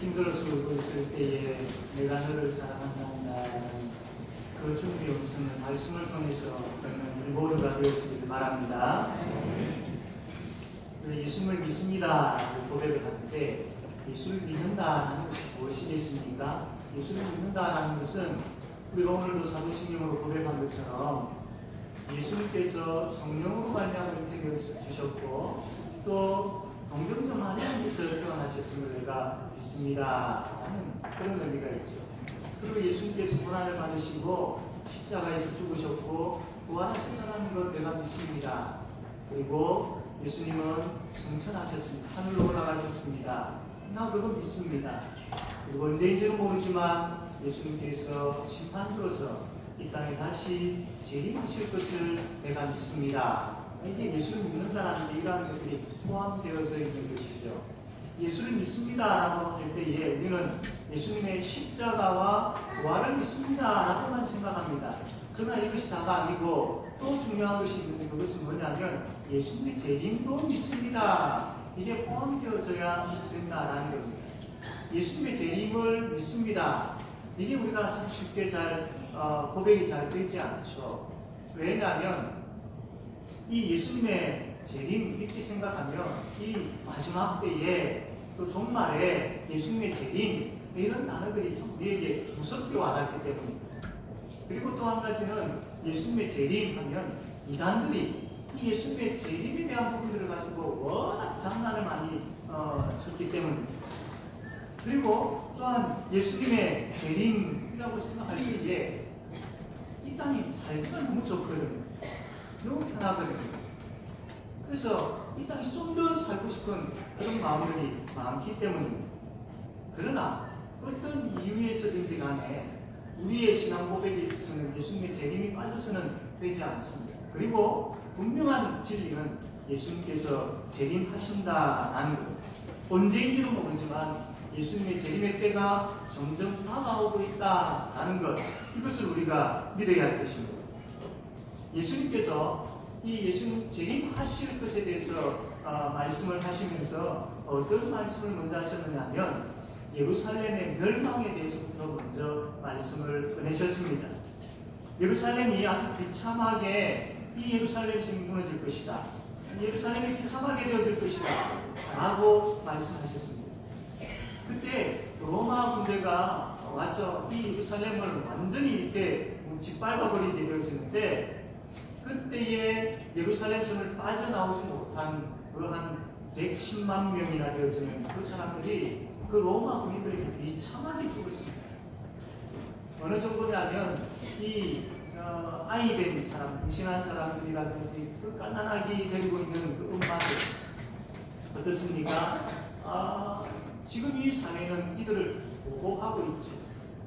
힘들어서 울고 있을 때에 내가 너를 사랑한다는 그 준비 음성을 말씀을 통해서 듣는 리보르가 되었기를 바랍니다. 예수님을 믿습니다 고백을 하는데 예수를 믿는다는 것이 무엇이겠습니까? 예수를 믿는다는 것은 우리가 오늘도 사도신경으로 고백한 것처럼 예수님께서 성령으로 말미암아 태어 주셨고 또 동정점 하나님께서 태어나셨음을 내가 믿습니다 하는 그런 의미가 있죠. 그리고 예수님께서 고난을 받으시고 십자가에서 죽으셨고 부활하셨다는 것 내가 믿습니다. 그리고 예수님은 승천하셨습니다. 하늘로 올라가셨습니다. 나 그거 믿습니다. 그리고 언제인지는 모르지만 예수님께서 심판주로서 이 땅에 다시 재림하실 것을 내가 믿습니다. 이게 예수를 믿는다는 게 이러한 것들이 포함되어져 있는 것이죠. 예수를 믿습니다라고 할 때에 우리는 예수님의 십자가와 부활을 믿습니다라고만 생각합니다. 그러나 이것이 다가 아니고 또 중요한 것이 있는데 그것은 뭐냐면 예수님의 재림도 믿습니다. 이게 포함되어져야 된다라는 겁니다. 예수님의 재림을 믿습니다. 이게 우리가 참 쉽게 고백이 잘 되지 않죠. 왜냐하면 이 예수님의 재림 이렇게 생각하면 이 마지막 때에 또 종말에 예수님의 재림 이런 단어들이 참 우리에게 무섭게 와닿기 때문입니다. 그리고 또 한 가지는 예수님의 재림 하면 이단들이 이 예수님의 재림에 대한 부분들을 가지고 워낙 장난을 많이 쳤기 때문입니다. 그리고 또한 예수님의 재림이라고 생각할 때에 이 땅이 살기가 너무 좋거든요. 너무 편하거든요. 그래서 이 땅에서 좀 더 살고 싶은 그런 마음들이 많기 때문입니다. 그러나 어떤 이유에서든지 간에 우리의 신앙 고백에 있어서는 예수님의 재림이 빠져서는 되지 않습니다. 그리고 분명한 진리는 예수님께서 재림하신다라는 것. 언제인지는 모르지만 예수님의 재림의 때가 점점 다가오고 있다라는 것. 이것을 우리가 믿어야 할 것입니다. 예수님께서 이 예수님 재림하실 것에 대해서 말씀을 하시면서 어떤 말씀을 먼저 하셨느냐면 예루살렘의 멸망에 대해서부터 먼저 말씀을 꺼내셨습니다. 예루살렘이 아주 비참하게 이 예루살렘 성이 무너질 것이다. 예루살렘이 비참하게 되어질 것이다. 라고 말씀하셨습니다. 그때 로마 군대가 와서 이 예루살렘을 완전히 이렇게 짓밟아버리게 되어지는데 그때에 예루살렘 성을 빠져나오지 못한 그 한 110만 명이나 되어지는 그 사람들이 그 로마 군인들에게 비참하게 죽었습니다. 어느 정도냐면 이 아이 된 사람, 임신한 사람들이라든지 그 갓난아기 데리고 있는 그 엄마들 어떻습니까? 지금 이 사회는 이들을 보호하고 있지.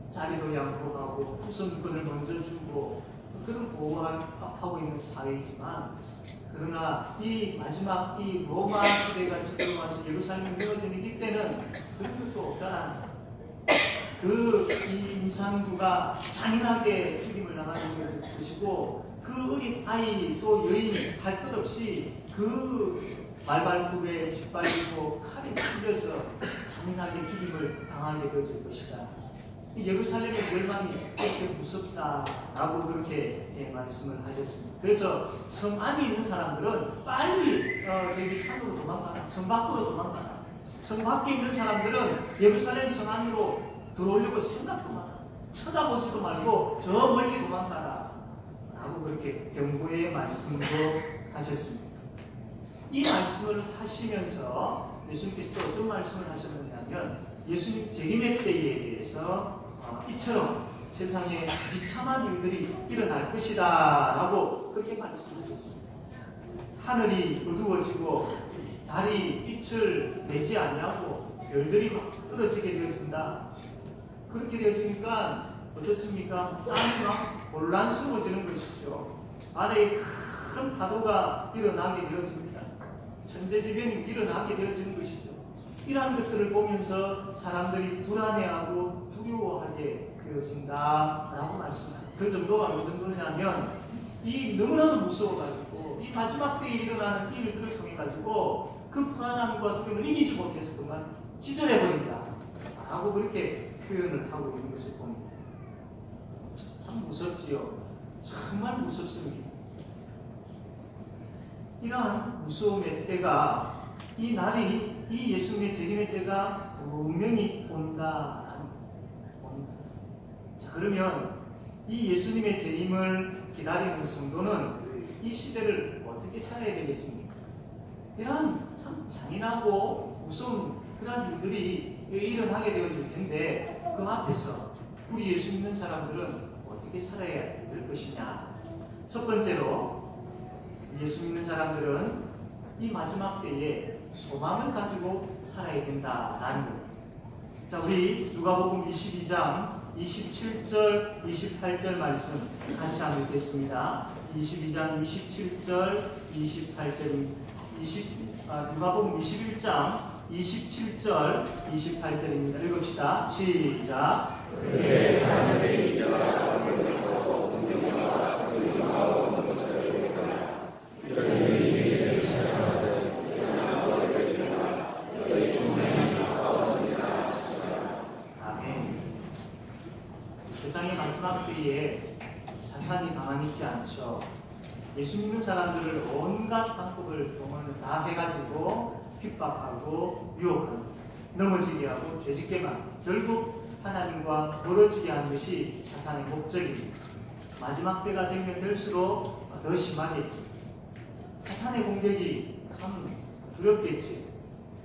자리도 양보하고 우선권을 먼저 주고 그런 보호하고 있는 사회이지만 그러나 이 마지막 이 로마 시대가 지금 와서 예루살렘이 무너지는 이때는 그런 것도 없다라는 이 임산부가 잔인하게 죽임을 당하는 것이고 그 어린 아이 또 여인 할 것 없이 그 말발굽에 짓밟히고 칼에 찔려서 잔인하게 죽임을 당하게 되어질 것이다. 예루살렘의 멸망이 그렇게 무섭다라고 그렇게 말씀을 하셨습니다. 그래서 성 안에 있는 사람들은 빨리 저기 산으로 도망가라, 성 밖으로 도망가라. 성 밖에 있는 사람들은 예루살렘 성 안으로 들어오려고 생각도 마라. 쳐다보지도 말고 저 멀리 도망가라. 라고 그렇게 경고의 말씀도 하셨습니다. 이 말씀을 하시면서 예수님께서 또 어떤 말씀을 하셨느냐면 예수님 재림의 때에 대해서 이처럼 세상에 비참한 일들이 일어날 것이다 라고 그렇게 말씀하셨습니다. 하늘이 어두워지고 달이 빛을 내지 않냐고 별들이 막 떨어지게 되어진다. 그렇게 되어지니까 어떻습니까? 땅이 막 혼란스러워지는 것이죠. 바다에 큰 파도가 일어나게 되어집니다. 천재지변이 일어나게 되어지는 것이죠. 이러한 것들을 보면서 사람들이 불안해하고 두려워하게 되어진다라고 말씀합니다. 그 정도가 어느 정도냐면 이 너무나도 무서워가지고 이 마지막 때에 일어나는 일들을 통해 가지고 그 불안함과 두려움을 이기지 못해서 그만 기절해버린다. 하고 그렇게 표현을 하고 있는 것을 봅니다. 참 무섭지요. 정말 무섭습니다. 이러한 무서움의 때가, 이 날이, 이 예수님의 재림의 때가 분명히 온다. 자, 그러면 이 예수님의 재림을 기다리는 성도는 이 시대를 어떻게 살아야 되겠습니까? 이러한 참 잔인하고 무서운 그러한 일들이 일어나게 되어질 텐데, 그 앞에서 우리 예수 믿는 사람들은 어떻게 살아야 될 것이냐? 첫 번째로, 예수 믿는 사람들은 이 마지막 때에 소망을 가지고 살아야 된다라는 것. 자, 우리 누가복음 22장 27절, 28절 말씀 같이 한번 읽겠습니다. 22장 27절, 28절, 누가복음 21장 27절, 28절입니다. 읽읍시다. 시작. 세상의 마지막 때에 사탄이 가만히 있지 않죠. 예수 믿는 사람들을 온갖 방법을 동원을 다 해가지고 핍박하고 유혹하고 넘어지게 하고 죄짓게 만들고 결국 하나님과 멀어지게 하는 것이 사탄의 목적입니다. 마지막 때가 되면 될수록 더 심하겠죠. 사탄의 공격이 참 두렵겠죠.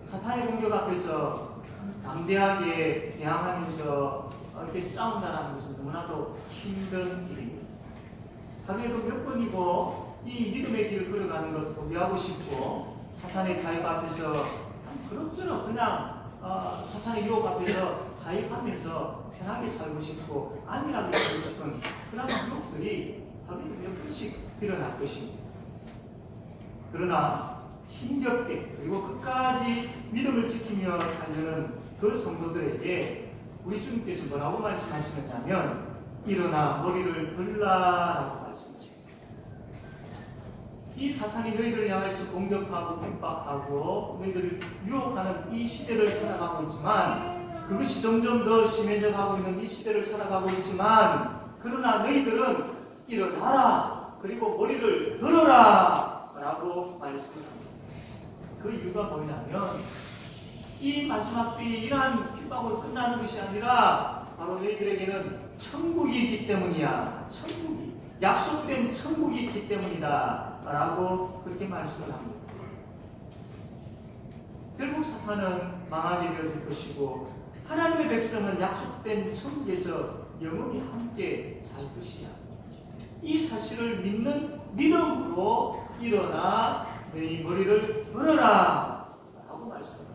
사탄의 공격 앞에서 담대하게 대항하면서 이렇게 싸운다는 것은 너무나도 힘든 일입니다. 하루에도 몇 번이고 이 믿음의 길을 걸어가는 걸 포기하고 싶고, 사탄의 타협 앞에서 그럭저럭 그냥 사탄의 유혹 앞에서 타협하면서 편하게 살고 싶고 안일하게 살고 싶은 그런 유혹들이 하루에 몇 번씩 일어날 것입니다. 그러나 힘겹게 그리고 끝까지 믿음을 지키며 살려는 그 성도들에게 우리 주님께서 뭐라고 말씀하시느냐면, 일어나 머리를 들라라고 말씀하십니다. 이 사탄이 너희들을 향해서 공격하고 핍박하고 너희들을 유혹하는 이 시대를 살아가고 있지만, 그것이 점점 더 심해져 가고 있는 이 시대를 살아가고 있지만, 그러나 너희들은 일어나라, 그리고 머리를 들어라 라고 말씀합니다. 그 이유가 뭐냐면, 이 마지막 때에 이러한 핍박으로 끝나는 것이 아니라 바로 너희들에게는 천국이 있기 때문이야. 천국이, 약속된 천국이 있기 때문이다 라고 그렇게 말씀을 합니다. 결국 사탄은 망하게 되어질 것이고, 하나님의 백성은 약속된 천국에서 영원히 함께 살 것이야. 이 사실을 믿는 믿음으로 일어나 너희 머리를 들어라 라고 말씀합니다.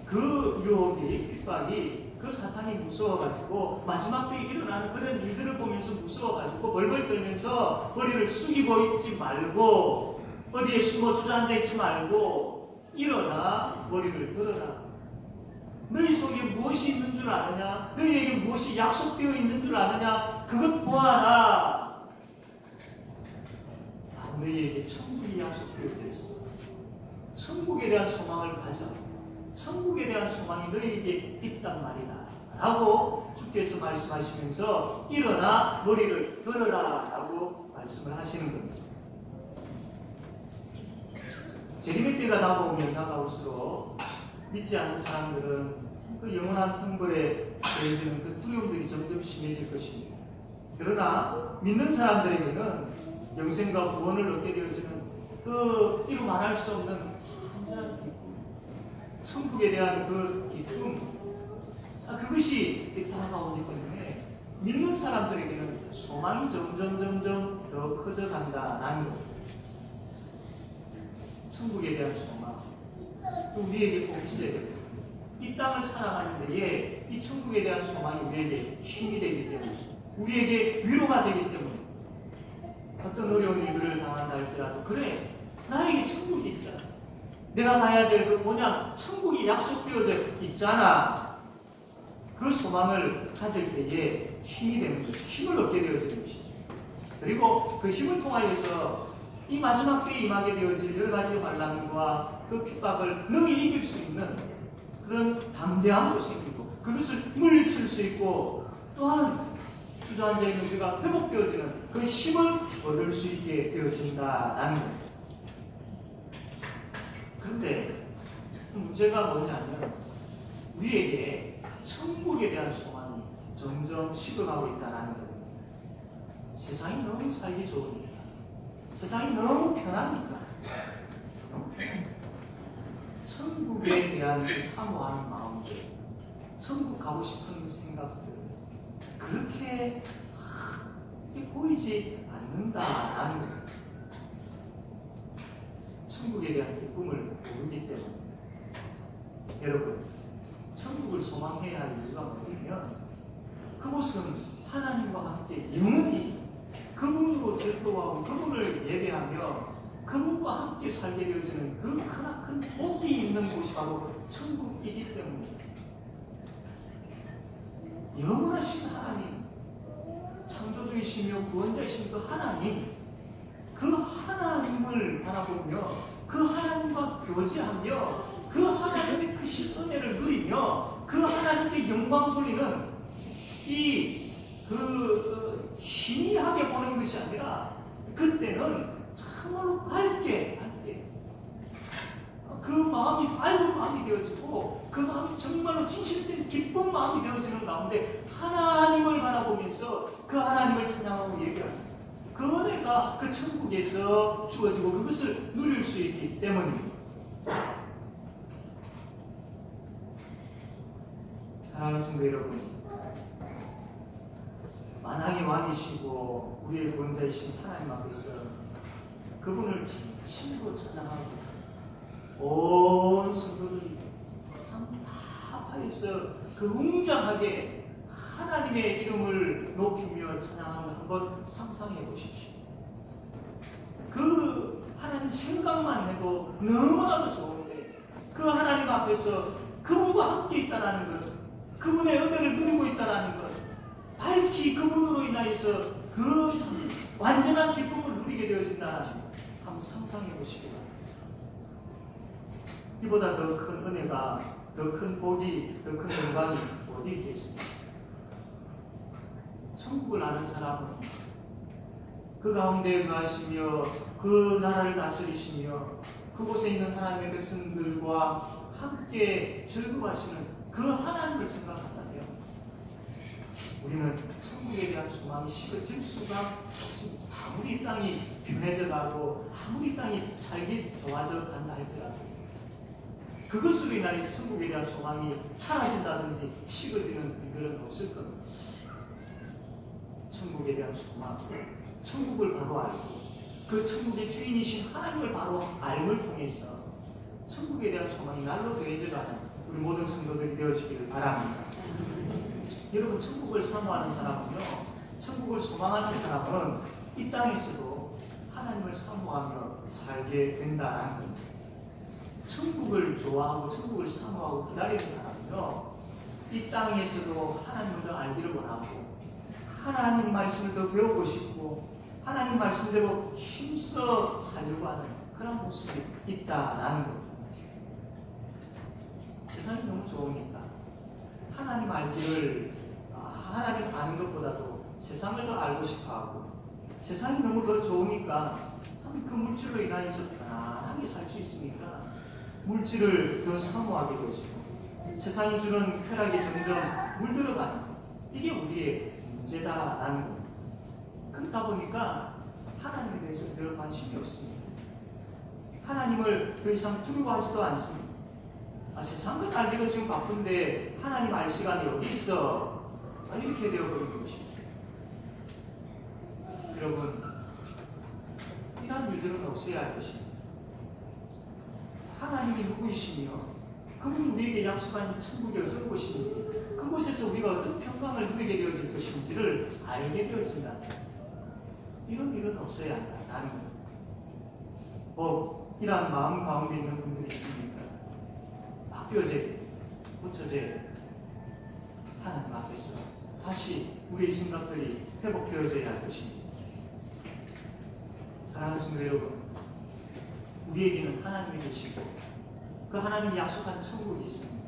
그 유혹이, 핍박이, 그 사탄이 무서워가지고 마지막 때에 일어나는 그런 일들을 보면서 무서워가지고 벌벌 떨면서 머리를 숙이고 있지 말고, 어디에 숨어 주저앉아 있지 말고 일어나 머리를 들어라. 너희 속에 무엇이 있는 줄 아느냐? 너희에게 무엇이 약속되어 있는 줄 아느냐? 그것 보아라. 너희에게 천국이 약속되어져 있어. 천국에 대한 소망을 가져. 천국에 대한 소망이 너희에게 있단 말이다 라고 주께서 말씀하시면서 일어나 머리를 들어라 라고 말씀을 하시는 겁니다. 재림의 때가 다가오면 다가올수록 믿지 않는 사람들은 그 영원한 형벌에 대해서는 그 두려움들이 점점 심해질 것입니다. 그러나 믿는 사람들에게는 영생과 구원을 얻게 되어지는 그 이루 말할 수 없는 한전한 기쁨, 천국에 대한 그 기쁨, 그것이 다가오기 때문에 믿는 사람들에게는 소망이 점점 더 커져간다는 것. 천국에 대한 소망, 우리에게 꼭 있어야 됩니다. 이 땅을 살아가는 데에 이 천국에 대한 소망이 우리에게 힘이 되기 때문에, 우리에게 위로가 되기 때문에, 어떤 어려운 일들을 당한다 할지라도 그래, 나에게 천국이 있잖아. 내가 가야 될 그 뭐냐, 천국이 약속되어져 있잖아. 그 소망을 가질 때에 힘이 되는 것이, 힘을 얻게 되어지는 것이죠. 그리고 그 힘을 통하여서 이 마지막 때에 임하게 되어질 여러 가지 환난과 그 핍박을 능히 이길 수 있는 그런 담대함도 생기고 그것을 물리칠 수 있고 또한 주저앉아 있는 우리가 회복되어지는 그 힘을 얻을 수 있게 되어진다라는 거예요. 그런데 문제가 뭐냐면 우리에게 천국에 대한 소망이 점점 식어가고 있다는 거예요. 세상이 너무 살기 좋으니까, 세상이 너무 편하니까 천국에 대한 사모하는 마음들, 천국 가고 싶은 생각들 그렇게 보이지 않는다라는 거예요. 천국에 대한 기쁨을 모르기 때문에. 여러분, 천국을 소망해야 할 이유가 뭐냐면 그곳은 하나님과 함께 영원히 그분으로 즐거워하고 그분을 예배하며 그분과 함께 살게 되어지는 그 크나큰 복이 있는 곳이 바로 천국이기 때문에 영원하신 하나님, 창조주이시며 구원자이신 그 하나님, 그 하나님을 바라보며 그 하나님과 교제하며 그 하나님의 크신 은혜를 누리며 그 하나님께 영광 돌리는 희미하게 보는 것이 아니라 그때는 정말로 밝게 그 마음이 밝은 마음이 되어지고 그 마음이 정말로 진실된 기쁜 마음이 되어지는 가운데 하나님을 바라보면서 그 하나님을 찬양하고 예배하는 그 은혜가 그 천국에서 주어지고 그것을 누릴 수 있기 때문입니다. 사랑하는 성도 여러분, 만왕의 왕이시고 우리의 구원자이신 하나님 앞에서 그분을 진심으로 찬양하고 온 성도들이 참 답하여서 그 웅장하게 하나님의 이름을 높이며 찬양하는 걸 한번 상상해 보십시오. 그 하나님 생각만 해도 너무나도 좋은데 그 하나님 앞에서 그분과 함께 있다는 것, 그분의 은혜를 누리고 있다는 것, 밝히 그분으로 인하여서 그 완전한 기쁨을 누리게 되어진다는 것 한번 상상해 보시기 바랍니다. 이보다 더 큰 은혜가, 더 큰 복이, 더 큰 영광이 어디 있겠습니까? 천국을 아는 사람은 그 가운데 거하시며 그 나라를 다스리시며 그곳에 있는 하나님의 백성들과 함께 즐거워하시는 그 하나님을 생각한다면 우리는 천국에 대한 소망이 식어질 수가 없습니다. 아무리 이 땅이 편해져 가고 아무리 이 땅이 살기 좋아져 간다 할지라도 그것으로 인하여 천국에 대한 소망이 사라진다든지 식어지는 일들은 없을 겁니다. 천국에 대한 소망, 천국을 바로 알고 그 천국의 주인이신 하나님을 바로 알음을 통해서 천국에 대한 소망이 날로 더해져가는 우리 모든 성도들이 되어지기를 바랍니다. 여러분, 천국을 사모하는 사람은요, 천국을 소망하는 사람은 이 땅에서도 하나님을 사모하며 살게 된다는 겁니다. 천국을 좋아하고 천국을 사모하고 기다리는 사람은요, 이 땅에서도 하나님을 더 알기를 원하고 하나님 말씀을 더 배우고 싶고 하나님 말씀대로 힘써 살려고 하는 그런 모습이 있다라는 겁니다. 세상이 너무 좋으니까 하나님 알기를 하나님 아는 것보다도 세상을 더 알고 싶어하고 세상이 너무 더 좋으니까 참 그 물질로 인하여서 편안하게 살 수 있으니까 물질을 더 사모하게 되어지고 세상이 주는 쾌락이 점점 물들어가는 것, 이게 우리의 문제다라는 겁니다. 그렇다 보니까 하나님에 대해서 별 관심이 없습니다. 하나님을 더 이상 두려워하지도 않습니다. 세상을 알기도 지금 바쁜데 하나님 알 시간이 어디 있어? 이렇게 되어버린 것이죠. 여러분, 이러한 일들은 없어야 할 것입니다. 하나님이 누구이시며 그분이 우리에게 약속한 천국이 어떤 곳인지 그곳에서 우리가 어떤 평강을 누리게 되어질 것인지를 알게 되어진다. 이런 일은 없어야 한다는 겁니다. 이러한 마음 가운데 있는 분들이 있습니까? 바뀌어제, 고쳐제 하나님 앞에서 다시 우리의 생각들이 회복되어져야 할 것입니다. 사랑하는 성도 여러분, 우리에게는 하나님이 계시고 그 하나님이 약속한 천국이 있습니다.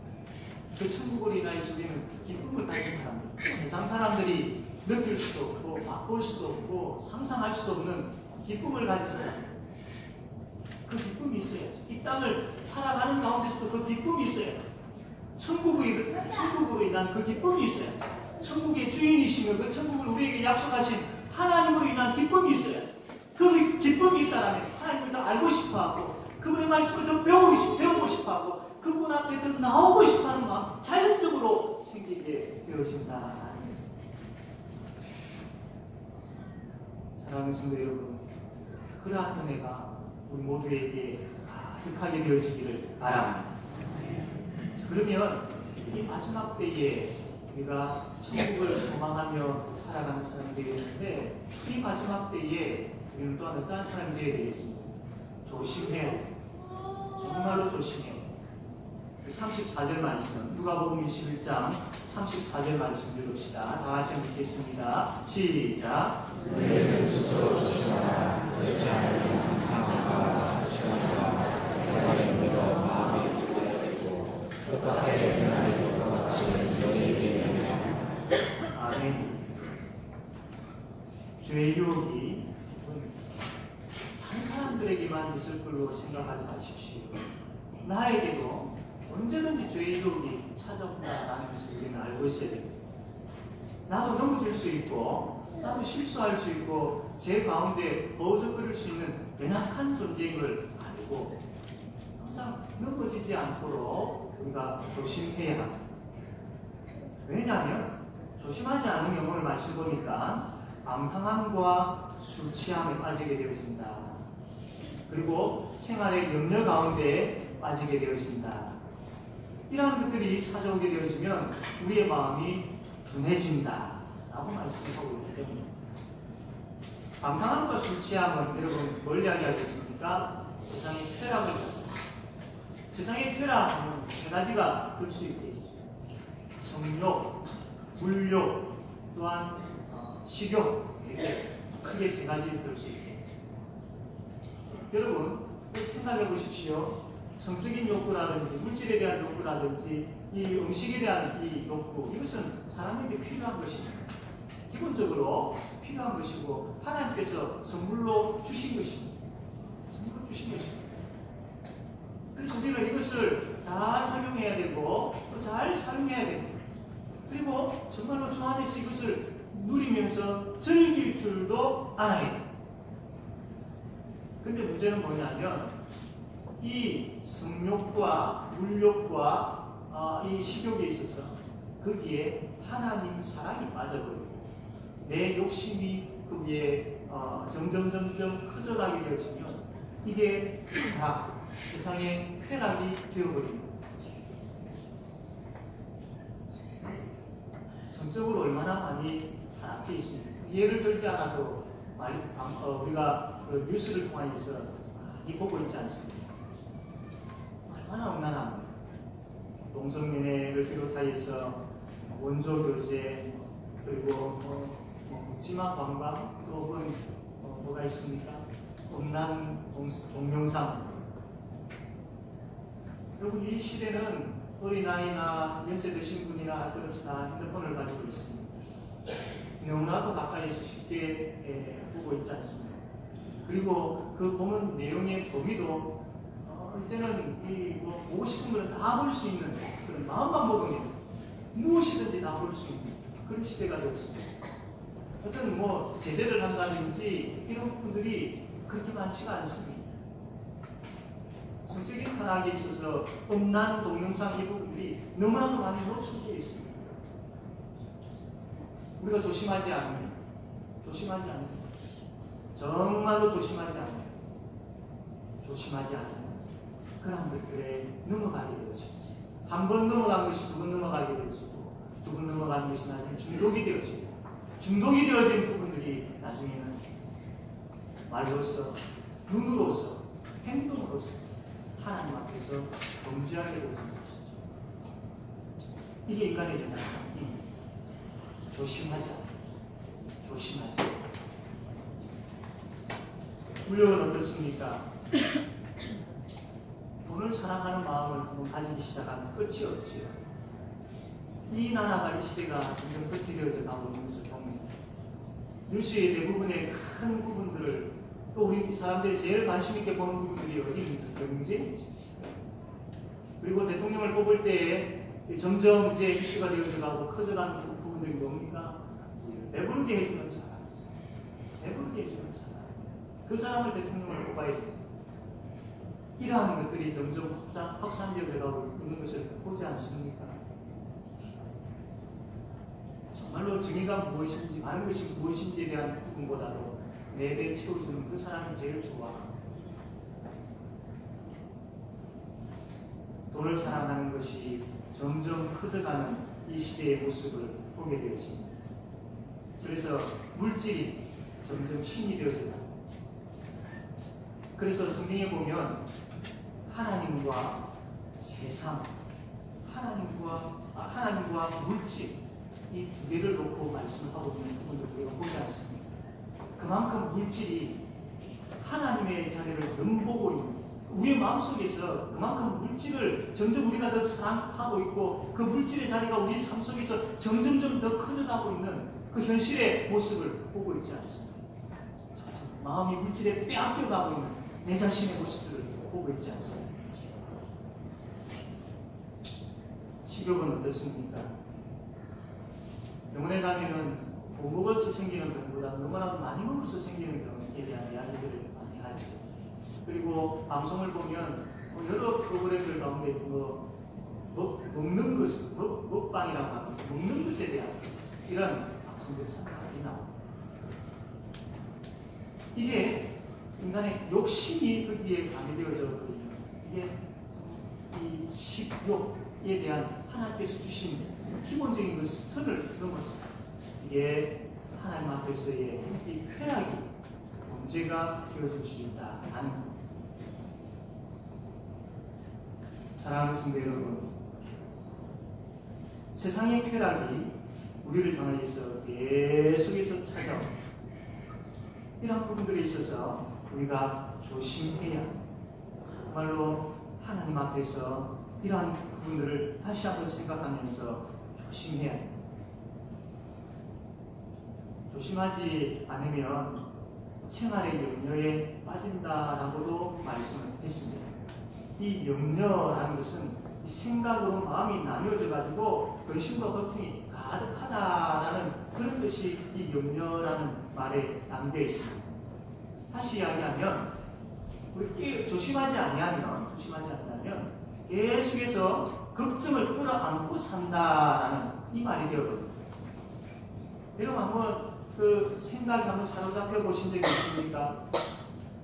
그 천국으로 인하여서 우리는 기쁨을 가진 사람들, 세상 사람들이 느낄 수도 없고 맛볼 수도 없고 상상할 수도 없는 기쁨을 가진 사람들, 그 기쁨이 있어야죠. 이 땅을 살아가는 가운데서도 그 기쁨이 있어야죠. 천국으로 인한 그 기쁨이 있어야죠. 천국의 주인이시며 그 천국을 우리에게 약속하신 하나님으로 인한 기쁨이 있어야죠. 그 기쁨이 있다면 하나님을 더 알고 싶어하고 그분의 말씀을 더 배우고 싶어하고 그분 앞에 더 나오고 싶어하는 마음 자연적으로 생기게 되어진다. 사랑하는 성도 여러분, 그러한 은혜가 우리 모두에게 가득하게 되어지기를 바랍니다. 그러면 이 마지막 때에 우리가 천국을 소망하며 살아가는 사람이 되겠는데, 이 마지막 때에 우리는 또한 어떠한 사람이 되어야 되겠습니까? 조심해요. 정말로 조심해요. 34절 말씀, 누가복음 21장 34절 말씀 읽읍시다. 다 같이 읽겠습니다. 시작. 너희는 스스로 조심하라. 그렇지 않으면 강함과 시험과 생활의 믿어 마음이 깊어지고 뜻밖의 비난의 효과가 같은 너희에게 이르리라. 아멘. 주의 유혹이 다른 사람들에게만 있을 걸로 생각하지 마십시오. 나에게도 언제든지 죄의 유혹이 찾아온다라는 것을 우리는 알고 있어야 됩니다. 나도 넘어질 수 있고 나도 실수할 수 있고 제 가운데 버벅거릴 수 있는 연약한 존재인 걸 알고 항상 넘어지지 않도록 우리가 조심해야 합니다. 왜냐하면 조심하지 않으면 오늘 말씀 보니까 방탕함과 술 취함에 빠지게 되어진다. 그리고 생활의 염려 가운데 빠지게 되어진다. 이러한 것들이 찾아오게 되어지면 우리의 마음이 둔해진다 라고 말씀하고 있기 때문에, 방탕함과 술 취함은 여러분 뭘 이야기하겠습니까? 세상의 쾌락을 이야기합니다. 세상의 쾌락은 세 가지가 될 수 있겠죠. 성욕, 물욕, 또한 식욕, 이렇게 크게 세 가지 될 수 있겠죠. 여러분 생각해 보십시오. 성적인 욕구라든지 물질에 대한 욕구라든지 이 음식에 대한 이 욕구, 이것은 사람에게 필요한 것입니다. 기본적으로 필요한 것이고 하나님께서 선물로 주신 것입니다. 선물로 주신 것입니다. 그래서 우리는 이것을 잘 활용해야 되고 또 잘 사용해야 됩니다. 그리고 정말로 주 안에서 이것을 누리면서 즐길 줄도 알아야 됩니다. 근데 문제는 뭐냐면 이 성욕과 물욕과 이 식욕에 있어서 거기에 하나님 사랑이 빠져버리고 내 욕심이 그 위에 점점 커져나게 되어지면 이게 다 세상의 쾌락이 되어버립니다. 성적으로 얼마나 많이 타락해 있습니까? 예를 들지 않아도 우리가 그 뉴스를 통해서 많이 보고 있지 않습니까? 얼마나 험난합니까? 동성연애를 비롯하여서 원조 교제, 그리고 묵지마 관광, 또 혹은 뭐가 있습니까? 음란 동영상. 여러분 이 시대는 어린아이나 연세 드신 분이나 할 것 없이나 핸드폰을 가지고 있습니다. 너무나도 가까이서 쉽게 보고 있지 않습니까? 그리고 그 보는 내용의 범위도 이제는 보고 싶은 것은 다 볼 수 있는 그런 마음만 먹으면 무엇이든지 다 볼 수 있는 그런 시대가 되었습니다. 어떤 제재를 한다든지 이런 부분들이 그렇게 많지가 않습니다. 성적인 타락에 있어서 음란 동영상 이 부분들이 너무나도 많이 노출되어 있습니다. 우리가 조심하지 않으면 정말로 조심하지 않으면 그런 것들에 넘어가게 되어지고, 한 번 넘어간 것이 두 번 넘어가게 되어지고, 두 번 넘어가는 것이 나중에 중독이 되어지고, 중독이 되어진 부분들이 나중에는 말로서, 눈으로서, 행동으로서 하나님 앞에서 범죄하게 되어지는 것이죠. 이게 인간의 연약함입니다. 조심하자. 물욕은 어떻습니까? 돈을 사랑하는 마음을 한번 가지기 시작하면 끝이 없지요. 이 나라가 이 시대가 점점 그렇게 되어져 가고 있는 것을 보면 뉴스의 대부분의 큰 부분들을 또 우리 사람들이 제일 관심 있게 보는 부분들이 어디입니까? 경제이죠. 그리고 대통령을 뽑을 때에 점점 이제 이슈가 되어져 가고 커져가는 부분들이 뭡니까? 배부르게 해주는 사람, 배부르게 해주는 사람, 그 사람을 대통령을 뽑아야 돼요. 이러한 것들이 점점 확산되어져 가고 있는 것을 보지 않습니까? 정말로 정의가 무엇인지, 바른 것이 무엇인지에 대한 부분보다도 내 배 채워주는 그 사람이 제일 좋아. 돈을 사랑하는 것이 점점 커져가는 이 시대의 모습을 보게 되었습니다. 그래서 물질이 점점 신이 되어진다. 그래서 성경에 보면 하나님과 세상, 하나님과 물질 이 두 개를 놓고 말씀을 하고 있는 부분도 우리가 보지 않습니까? 그만큼 물질이 하나님의 자리를 넘보고 있는 우리의 마음속에서 그만큼 물질을 점점 우리가 더 사랑하고 있고 그 물질의 자리가 우리 삶 속에서 점점점 더 커져가고 있는 그 현실의 모습을 보고 있지 않습니까? 마음이 물질에 빼앗겨가고 있는 내 자신의 모습들을 보고 있지 않습니까? 식욕은 어떻습니까? 병원에 가면은 못 먹어서 생기는 병보다 너무나 많이 먹어서 생기는 병에 대한 이야기들을 많이 하죠. 그리고 방송을 보면 여러 프로그램들 가운데 먹는 것, 먹방이라고 하는 먹는 것에 대한 이런 방송들 참 많이 나옵니다. 이게 인간의 욕심이 거기에 가미되어져 있거든요. 이게 이 식욕에 대한 하나님께서 주신 기본적인 그 선을 넘어서 이게 하나님 앞에서의 이 쾌락이 문제가 되어질 수 있다는 것. 사랑하는 성도 여러분, 세상의 쾌락이 우리를 향해서 계속해서 찾아온 이런 부분들에 있어서 우리가 조심해야 정말로 하나님 앞에서 이러한 부분들을 다시 한번 생각하면서 조심해야 합니다. 조심하지 않으면 생활의 염려에 빠진다라고도 말씀을 했습니다. 이 염려라는 것은 이 생각으로 마음이 나뉘어져 가지고 근심과 걱정이 가득하다라는 그런 뜻이 이 염려라는 말에 담겨 있습니다. 다시 이야기하면 우리 조심하지 않으면 계속해서 걱정을 끌어안고 산다라는 이 말이 되어버립니다. 여러분 한번 그 생각이 한번 사로잡혀 보신 적이 있습니까?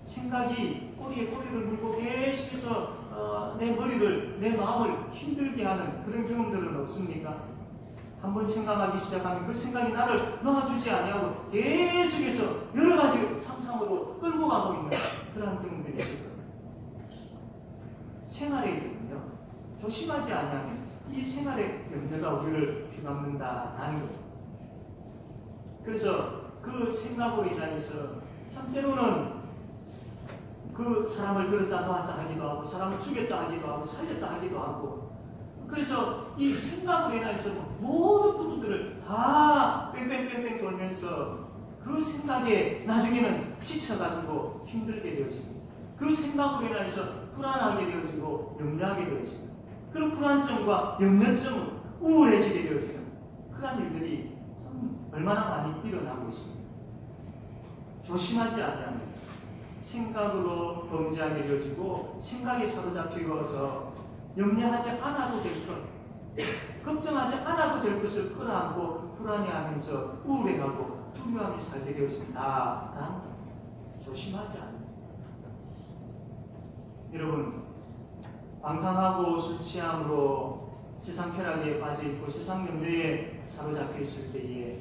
생각이 꼬리에 꼬리를 물고 계속해서 내 머리를, 내 마음을 힘들게 하는 그런 경험들은 없습니까? 한번 생각하기 시작하면 그 생각이 나를 놓아주지 아니하고 계속해서 여러 가지 상상으로 끌고 가고 있는 그런 경험들이 있을 겁니다. 생활의 염려, 조심하지 않으면 이 생활의 염려가 우리를 휘감는다는 거예요. 그래서 그 생각으로 인해서 참 때로는 그 사람을 들었다 놨다 하기도 하고 사람을 죽였다 하기도 하고 살렸다 하기도 하고 그래서 이 생각으로 인해서 모든 부분들을 다 뺑뺑뺑뺑 돌면서 그 생각에 나중에는 지쳐가지고 힘들게 되어지고 그 생각으로 인해서 불안하게 되어지고 염려하게 되어지고 그런 불안증과 염려증은 우울해지게 되어지는 그런 일들이 얼마나 많이 일어나고 있습니다. 조심하지 않으면 생각으로 범죄하게 되어지고 생각에 사로잡히고서 염려하지 않아도 될 것, 걱정하지 않아도 될 것을 끌어안고 불안해하면서 우울해하고 두려워하며 살게 되었습니다. 조심하지 않으면 여러분 방탕하고 술 취함으로 세상 쾌락에 빠져있고 세상 염려에 사로잡혀 있을 때에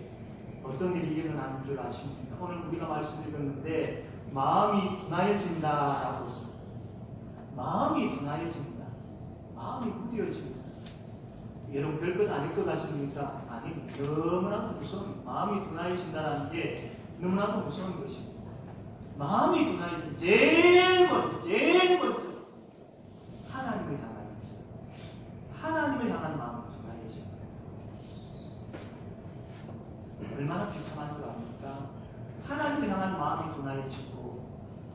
어떤 일이 일어나는 줄 아십니까? 오늘 우리가 말씀드렸는데 마음이 둔하여진다라고 했습니다. 마음이 둔하여진다. 마음이 무뎌진다. 여러분 별것 아닐 것 같습니까? 아니, 너무나도 무서운 마음이 둔하여진다는 게 너무나도 무서운 것입니다. 마음이 둔하여진 제일 먼저 하나님을 향한 마음이 둔하여집니다. 얼마나 비참한 줄 압니까? 하나님을 향한 마음이 둔하여지고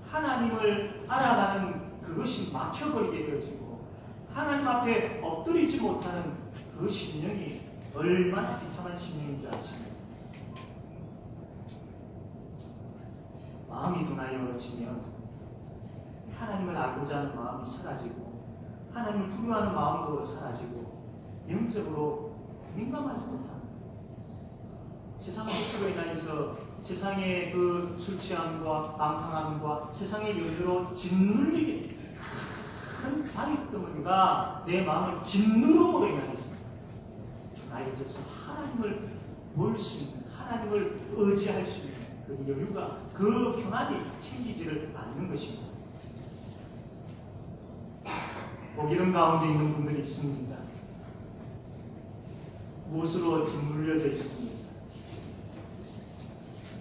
하나님을 알아가는 그것이 막혀버리게 되어지고 하나님 앞에 엎드리지 못하는 그 심령이 얼마나 비참한 심령인 줄 아십니까? 마음이 둔하여지면 하나님을 알고자 하는 마음이 사라지고 하나님을 두려워하는 마음도 사라지고 영적으로 민감하지 못하는 세상 모습에 인하여서 세상의 그 술 취함과 방탕함과 세상의 열매로 짓눌리게 큰 바위덩어리가 내 마음을 짓누름으로 인하여서 나에게서 하나님을 볼 수 있는 하나님을 의지할 수 있는 그 여유가 그 평안이 생기지를 않는 것입니다. 이런 가운데 있는 분들이 있습니다. 무엇으로 짓눌려져 있습니다.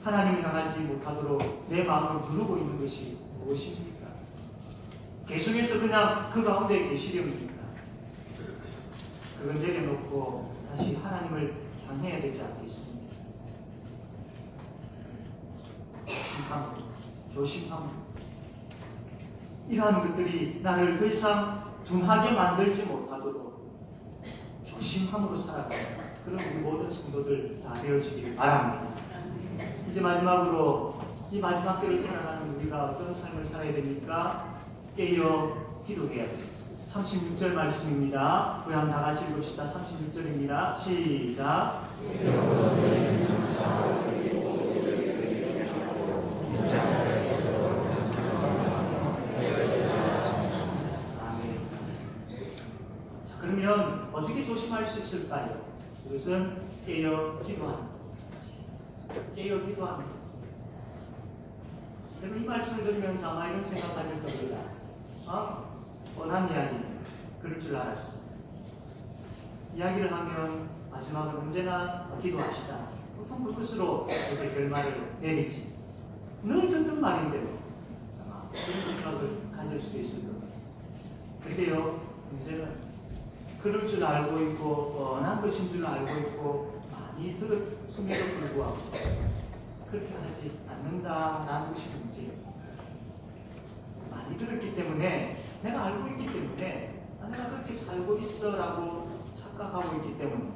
하나님을 향하지 못하도록 내 마음을 누르고 있는 것이 무엇입니까? 계속해서 그냥 그 가운데 계시렵니까? 그건 내려놓고 다시 하나님을 향해야 되지 않겠습니까? 조심함으로 이러한 것들이 나를 더 이상 둔하게 만들지 못하도록 조심함으로 살아가는 그런 우리 모든 성도들 다 되어지기를 바랍니다. 이제 마지막으로 이 마지막 때를 살아가는 우리가 어떤 삶을 살아야 됩니까? 깨어 기도해야 됩니다. 36절 말씀입니다. 우리 한번 다 같이 읽읍시다. 36절입니다. 시작. 자, 그러면 어떻게 조심할 수 있을까요? 그것은 깨어 기도하는 깨어 기도합니다. 여러분 이 말씀을 들으면서 아마 이런 생각 가질 겁니다. 뻔한 이야기 그럴 줄 알았어. 이야기를 하면 마지막은 언제나 기도합시다. 보통 그것으로 이렇게 결말을 내리지. 늘 듣던 말인데요. 아마 그런 생각을 가질 수도 있을 겁니다. 그런데요, 문제는 그럴 줄 알고 있고 뻔한 것인 줄 알고 있고 많이 들었음에도 불구하고 그렇게 하지 않는다라는 것이 문제예요. 많이 들었기 때문에 내가 알고 있기 때문에 내가 그렇게 살고 있어라고 착각하고 있기 때문에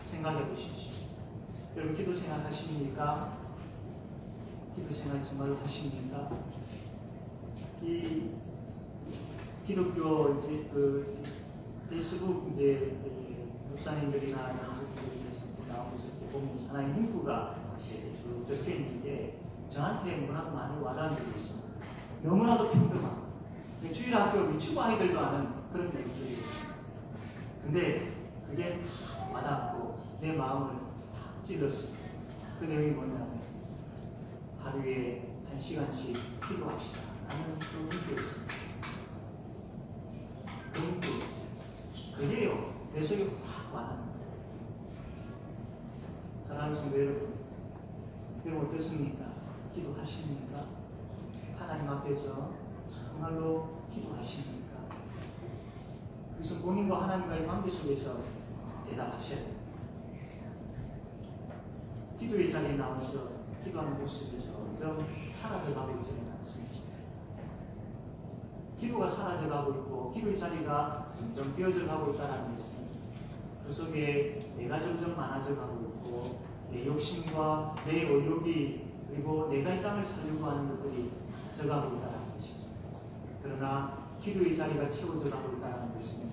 생각해 보십시오. 여러분 기도 생활 하십니까? 기도 생활 정말로 하십니까? 이 기독교 이제 그 페이스북 이제 목사님들이나 분들께서 나오면서 보면 하나님 문구가 쭉 적혀 있는데 저한테 너무나도 많이 와닿은 적이 있습니다. 너무나도 평범한 주일학교 유치부 아이들도 아는 그런 내용들이에요. 근데 그게 다 와닿고 내 마음을 다 찔렀어요. 그 내용이 뭐냐면 하루에 1시간씩 기도합시다 라는 그런 문구였습니다. 그 문구였어요. 그게요 내 속에 확 와닿는 거예요. 사랑하는 성도 여러분, 여러분 어떻습니까? 기도하십니까? 하나님 앞에서 정말로 기도하십니까? 그래서 본인과 하나님과의 관계 속에서 대답하셔야 돼요. 기도의 자리에 나와서 기도하는 모습이 점점 사라져가고 있지는 않습니다. 기도가 사라져가고 있고 기도의 자리가 점점 비어져가고 있다는 것은 그 속에 내가 점점 많아져가고 있고 내 욕심과 내 의욕이 그리고 내가 이 땅을 살려고 하는 것들이 많아져가고 있다는 것이죠. 그러나 기도의 자리가 채워져가고 있다는 것은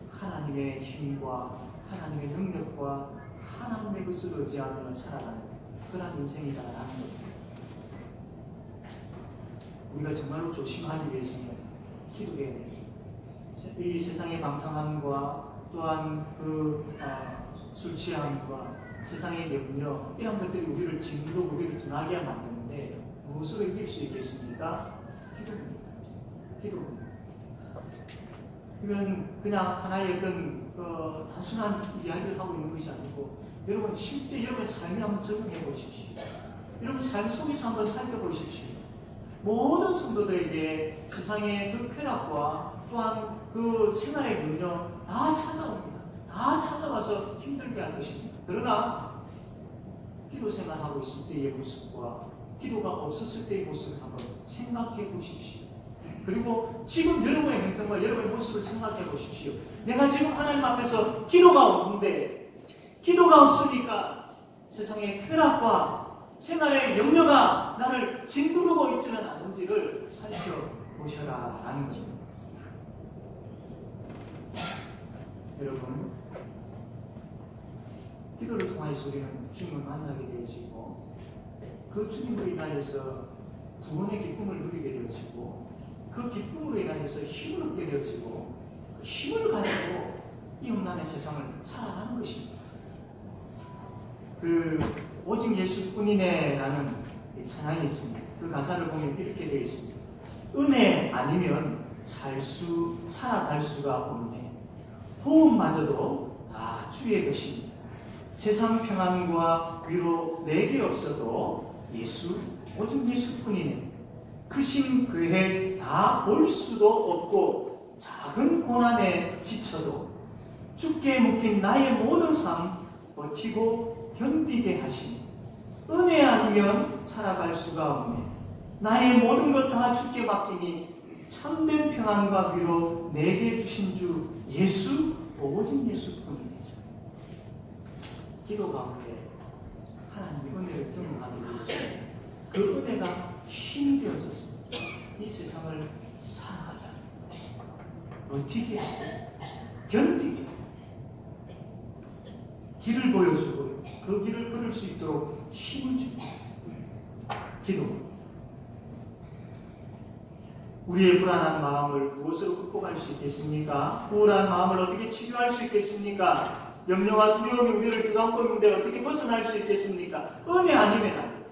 하나님의 힘과 하나님의 능력과 하나님의 것을 의지하며 살아가는 그런 인생이다라는 겁니다. 우리가 정말로 조심하기 위해서는 기도해야 됩니다. 이 세상의 방탕함과 또한 술 취함과 세상의 염려 이런 것들이 우리를 짓누르고 우리를 둔하게 만드는데 무엇으로 이길 수 있겠습니까? 기도입니다. 기도입니다. 이건 그냥 하나의 어떤 단순한 이야기를 하고 있는 것이 아니고 여러분 실제 여러분의 삶에 한번 적용해 보십시오. 여러분 삶 속에서 한번 살펴보십시오. 모든 성도들에게 세상의 그 쾌락과 또한 그 생활의 능력 다 찾아옵니다. 다 찾아와서 힘들게 할 것입니다. 그러나 기도 생활하고 있을 때의 모습과 기도가 없었을 때의 모습을 한번 생각해 보십시오. 그리고 지금 여러분의 행동과 여러분의 모습을 생각해 보십시오. 내가 지금 하나님 앞에서 기도가 없는데, 기도가 없으니까 세상의 쾌락과 생활의 영려가 나를 짓누르고 있지는 않은지를 살펴보셔라 라는 것입니다. 여러분, 기도를 통해서 우리는 주님을 만나게 되어지고, 그 주님으로 인하여서 구원의 기쁨을 누리게 되어지고, 그 기쁨으로 인하여서 힘을 얻게 되어지고, 그 힘을 가지고 이 험난의 세상을 살아가는 것입니다. 오직 예수뿐이네 라는 찬양이 있습니다. 그 가사를 보면 이렇게 되어 있습니다. 은혜 아니면 살아갈 수가 없네. 호흡마저도 다 주의 것입니다. 세상 평안과 위로 내게 없어도 오직 예수뿐이네. 그 심 그해 다 볼 수도 없고 작은 고난에 지쳐도 주께 묶인 나의 모든 삶 버티고 견디게 하시니 은혜 아니면 살아갈 수가 없네. 나의 모든 것 다 주께 맡기니 참된 평안과 위로 내게 주신 주 오직 예수뿐이네. 기도 가운데 하나님의 은혜를 경험하게 되었습니다. 그 은혜가 힘이 되어졌습니다. 이 세상을 살아가게 합니다. 버티게 하고 견디게 하고 길을 보여주고 그 길을 걸을 수 있도록 힘을 줍니다. 기도. 우리의 불안한 마음을 무엇으로 극복할 수 있겠습니까? 우울한 마음을 어떻게 치료할 수 있겠습니까? 염려와 두려움이 우리를 휘감고 있는데 어떻게 벗어날 수 있겠습니까? 은혜 아니면 안 돼요.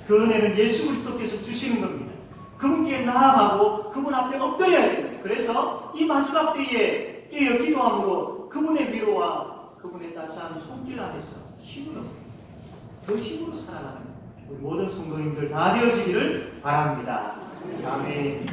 그 은혜는 예수 그리스도께서 주시는 겁니다. 그분께 나아가고 그분 앞에 엎드려야 됩니다. 그래서 이 마지막 때에 깨어 기도함으로 그분의 위로와 그분의 따스한 손길 안에서 힘을 얻고 그 힘으로 살아가는 우리 모든 성도님들 다 되어지기를 바랍니다. 아멘.